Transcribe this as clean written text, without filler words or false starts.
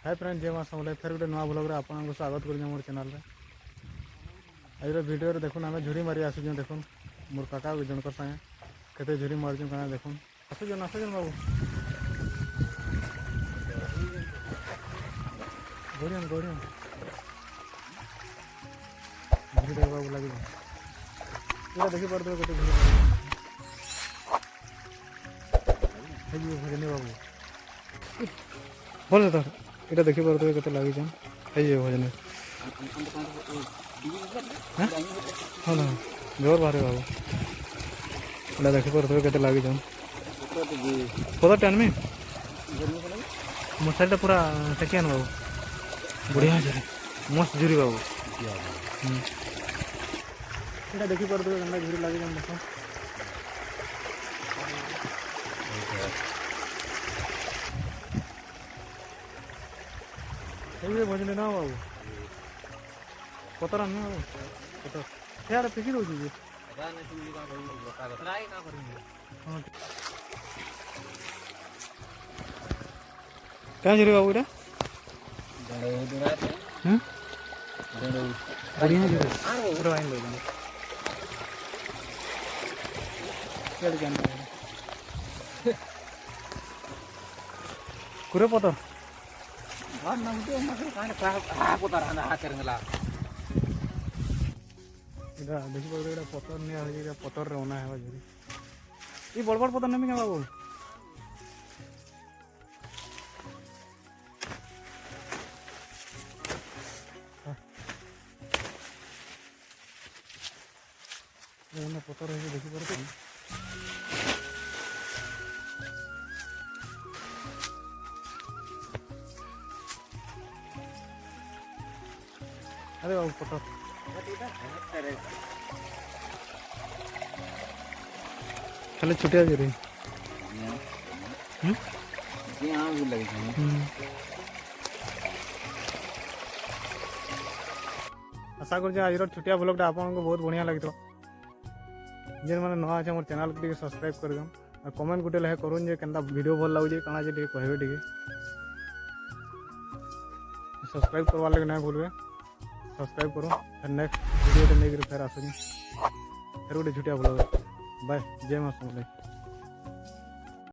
Hi friend, जय मां समले फेर गोटे नुआ ब्लॉग रे आपन स्वागत कर मोर चैनल रे। आज वीडियो रे देखुन आमे झुरी मारी आसुछन। देखुन मोर काका जनकर संगे केते झुरी मारछन काना देखुन। आसुजन बाबू गोड़ियन गोड़ियन झुरी दे बाबू लागी पूरा देखि पर दो केते झुरी हेजी भजनी बाबू बोल तो এটা দেখি পারতো কেতে লাগিছন এই যে ভজনে হ্যাঁ না জোর বারে বাবু এটা দেখি পারতো কেতে লাগিছন পদা টান মে মশালটা পুরা টেকিয়ান বাবু বড়িয়া জুরি মস্ত জুরি বাবু এটা দেখি পারতো কেনটা জুরি লাগিছন দেখো ये भजने ना बाबू पतर ना बाबू पतर यार फिकिर हो जी क्या जरूरी बाबू इटा बढ़िया जी पूरा वाइन ले लेंगे क्या जानते हैं पूरे पतर देखी पड़े पतर नहीं पतर रोना है ये बड़ बड़ पतर नहीं क्या बाबू पतर है देखी पड़े अरे बाबू पतर खाली छुटिया जी रही आशा कर आज छुटिया ब्लॉगटा आपको बहुत बढ़िया लगी जेन मैंने नुआ अच्छे मोर चैनल को सब्सक्राइब कर और कमेंट गुटे लहे करूँ जे केनता वीडियो भल लगे कଣା जे कहबे टिके सब्सक्राइब करवा लगे नहीं भूलबे सब्सक्राइब करो फिर नेक्स्ट वीडियो नहीं फिर आसुनी फिर गोटे छुटिया ब्लॉग बाय जय मां समले।